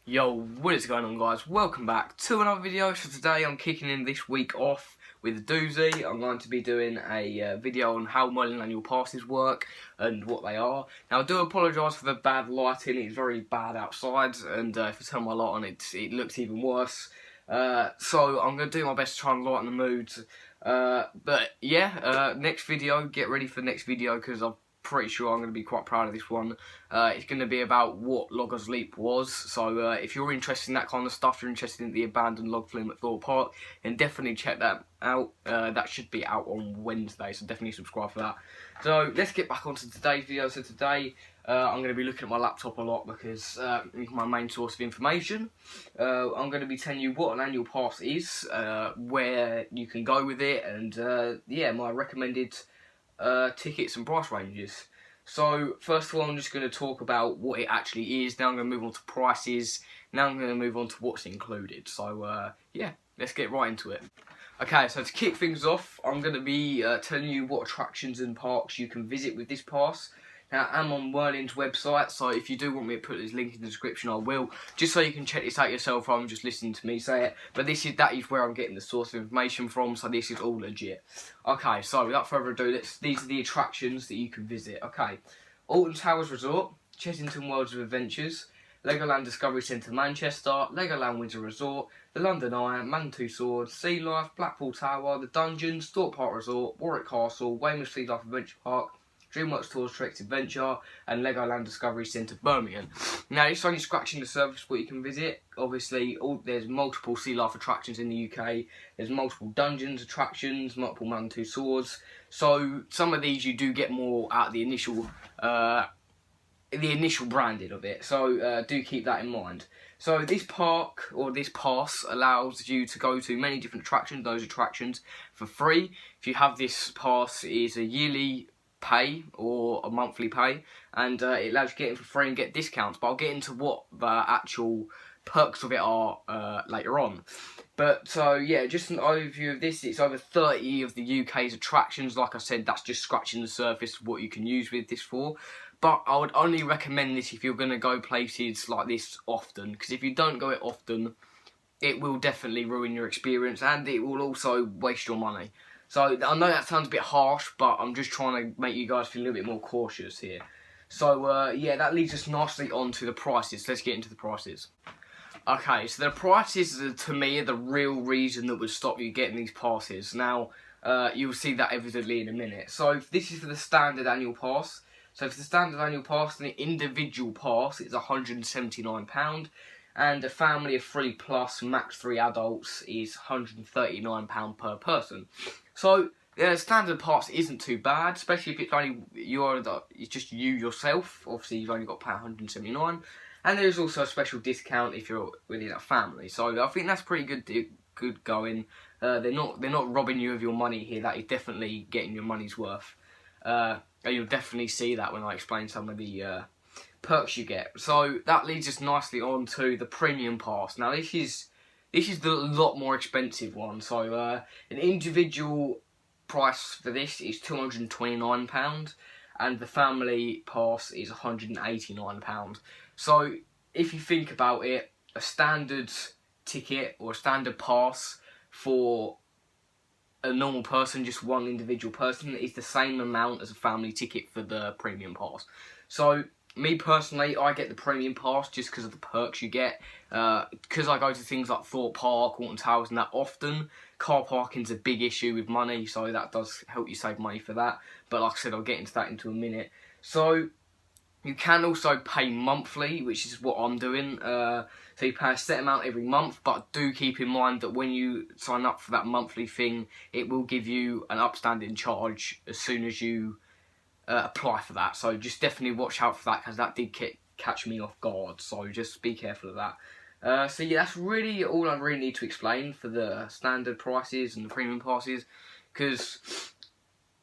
Yo, what is going on, guys? Welcome back to another video. So today I'm kicking in this week off with a doozy. I'm going to be doing a video on how Merlin annual passes work and what they are. Now I do apologise for the bad lighting. It's very bad outside, and if I turn my light on, it looks even worse. So I'm going to do my best to try and lighten the mood. But yeah, next video, get ready for the next video because I'm pretty sure I'm going to be quite proud of this one. It's going to be about what Loggers Leap was, so if you're interested in that kind of stuff, you're interested in the abandoned log flume at Thorpe Park, then definitely check that out. That should be out on Wednesday, so definitely subscribe for that. So let's get back onto today's video. So today I'm going to be looking at my laptop a lot because it's my main source of information. I'm going to be telling you what an annual pass is, where you can go with it, and yeah, my recommended tickets and price ranges. So first of all, I'm just going to talk about what it actually is. Now I'm going to move on to prices. Now I'm going to move on to what's included. So yeah, let's get right into it. Okay, so to kick things off, I'm going to be telling you what attractions and parks you can visit with this pass. Now, I'm on Merlin's website, so if you do want me to put this link in the description, I will, just so you can check this out yourself rather than just listening to me say it. But that is where I'm getting the source of information from, so this is all legit. Okay, so without further ado, these are the attractions that you can visit. Okay, Alton Towers Resort, Chessington Worlds of Adventures, Legoland Discovery Centre Manchester, Legoland Windsor Resort, the London Eye, Manitou Sword, Sea Life, Blackpool Tower, the Dungeons, Thorpe Park Resort, Warwick Castle, Weymouth Sea Life Adventure Park, DreamWorks Tours Treks Adventure, and Legoland Discovery Centre Birmingham. Now, it's only scratching the surface what you can visit. Obviously, there's multiple sea life attractions in the UK. There's multiple dungeons attractions, multiple Manitou Swords. So some of these you do get more out of the initial branding of it. So do keep that in mind. So this park, or this pass, allows you to go to many different attractions. Those attractions for free. If you have this pass, it is a yearly pay or a monthly pay, and it allows you to get in for free and get discounts, but I'll get into what the actual perks of it are later on. But so yeah, just an overview of this. It's over 30 of the UK's attractions. Like I said, that's just scratching the surface of what you can use with this for. But I would only recommend this if you're going to go places like this often, because if you don't go it often, it will definitely ruin your experience, and it will also waste your money. So I know that sounds a bit harsh, but I'm just trying to make you guys feel a little bit more cautious here. So yeah, that leads us nicely on to the prices. Let's get into the prices. Okay, so the prices, to me, are the real reason that would stop you getting these passes. Now, you'll see that evidently in a minute. So this is for the standard annual pass. So for the standard annual pass, the individual pass is £179. And a family of 3 plus, max 3 adults, is £139 per person. So the standard pass isn't too bad, especially if it's only it's just you yourself. Obviously, you've only got to pay £179, and there is also a special discount if you're within a family. So I think that's pretty good going. They're not robbing you of your money here. That is definitely getting your money's worth. And you'll definitely see that when I explain some of the perks you get. So that leads us nicely on to the premium pass. Now this is the lot more expensive one. So an individual price for this is £229, and the family pass is £189. So if you think about it, a standard ticket or a standard pass for a normal person, just one individual person, is the same amount as a family ticket for the premium pass. So me personally, I get the premium pass just because of the perks you get. Because I go to things like Thorpe Park, Alton Towers and that often, car parking's a big issue with money, so that does help you save money for that. But like I said, I'll get into that into a minute. So you can also pay monthly, which is what I'm doing. So you pay a set amount every month, but do keep in mind that when you sign up for that monthly thing, it will give you an upstanding charge as soon as you apply for that. So just definitely watch out for that, because that did catch me off guard, so just be careful of that. So yeah, that's really all I really need to explain for the standard prices and the premium passes, because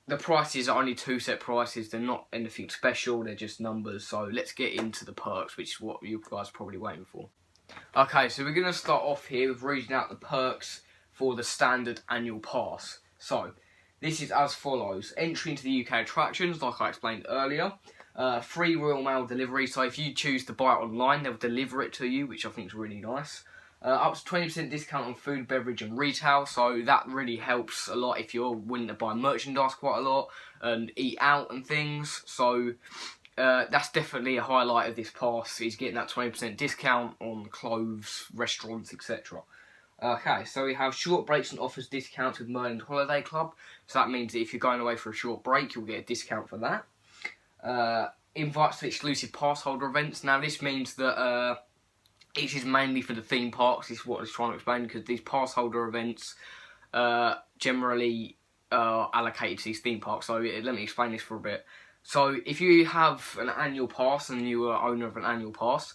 the prices are only 2 set prices. They're not anything special, they're just numbers. So let's get into the perks, which is what you guys are probably waiting for. Okay, so we're going to start off here with reading out the perks for the standard annual pass. So this is as follows. Entry into the UK attractions, like I explained earlier. Free Royal Mail delivery, so if you choose to buy it online, they'll deliver it to you, which I think is really nice. Up to 20% discount on food, beverage and retail, so that really helps a lot if you're willing to buy merchandise quite a lot and eat out and things. So that's definitely a highlight of this pass, is getting that 20% discount on clothes, restaurants, etc. Okay, so we have short breaks and offers discounts with Merlin Holiday Club. So that means that if you're going away for a short break, you'll get a discount for that. Invites to exclusive pass holder events. Now this means that it is mainly for the theme parks. This is what I was trying to explain, because these pass holder events generally are allocated to these theme parks. So let me explain this for a bit. So if you have an annual pass and you are owner of an annual pass,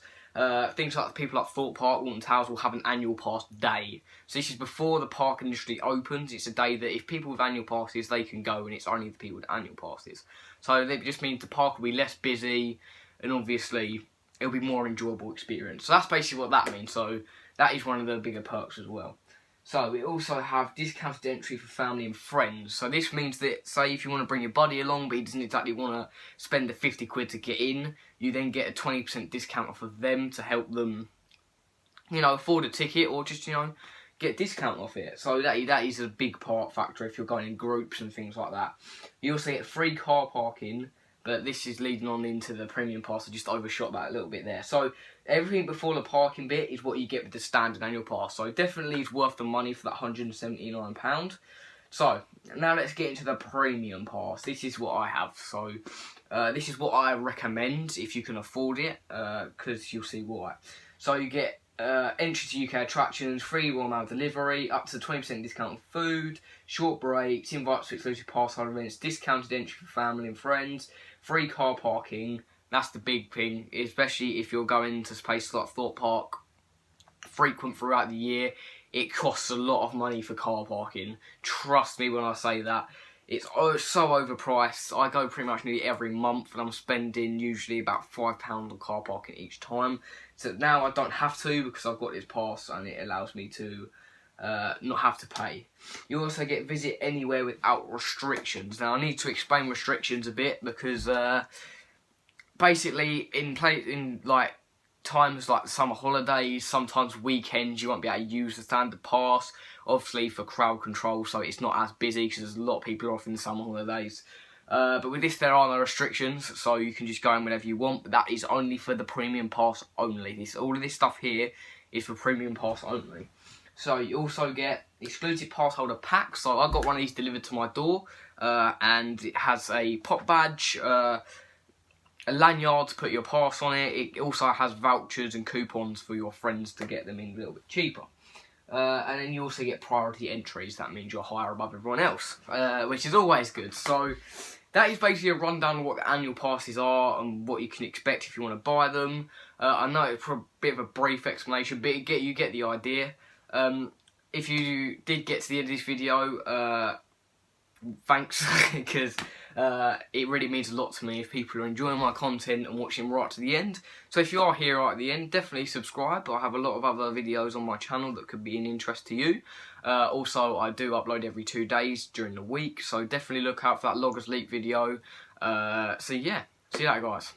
things like people like Thorpe Park, Walton Towers will have an annual pass day. So this is before the park initially opens. It's a day that if people with annual passes, they can go, and it's only the people with annual passes. So that just means the park will be less busy, and obviously it'll be more enjoyable experience. So that's basically what that means. So that is one of the bigger perks as well. So we also have discounted entry for family and friends. So this means that, say if you want to bring your buddy along but he doesn't exactly want to spend the 50 quid to get in, you then get a 20% discount off of them to help them, you know, afford a ticket, or just, you know, get a discount off it. So that is a big part factor if you're going in groups and things like that. You also get free car parking, but this is leading on into the premium pass. I just overshot that a little bit there. So everything before the parking bit is what you get with the standard annual pass. So definitely it's worth the money for that £179. So now let's get into the premium pass. This is what I have. So this is what I recommend if you can afford it, because you'll see why. So you get entry to UK attractions, free Royal Mail delivery, up to 20% discount on food, short breaks, invites to exclusive pass holder events, discounted entry for family and friends, free car parking. That's the big thing, especially if you're going to places like Thorpe Park frequent throughout the year. It costs a lot of money for car parking. Trust me when I say that. It's so overpriced. I go pretty much nearly every month, and I'm spending usually about £5 on car parking each time. So now I don't have to, because I've got this pass and it allows me to not have to pay. You also get visit anywhere without restrictions. Now I need to explain restrictions a bit, because basically in like times like summer holidays, sometimes weekends, you won't be able to use the standard pass, obviously for crowd control, so it's not as busy because there's a lot of people off in the summer holidays. But with this there are no restrictions, so you can just go in whenever you want, but that is only for the premium pass only. All of this stuff here is for premium pass only. So you also get exclusive pass holder packs. So I got one of these delivered to my door, and it has a pop badge, a lanyard to put your pass on it. It also has vouchers and coupons for your friends to get them in a little bit cheaper. And then you also get priority entries. That means you're higher above everyone else, which is always good. So that is basically a rundown of what the annual passes are and what you can expect if you want to buy them. I know it's a bit of a brief explanation, but you get the idea. If you did get to the end of this video, thanks, because it really means a lot to me if people are enjoying my content and watching right to the end. So if you are here right at the end, definitely subscribe. I have a lot of other videos on my channel that could be an interest to you. Also, I do upload every 2 days during the week, so definitely look out for that Loggers Leak video. So yeah, see you later guys.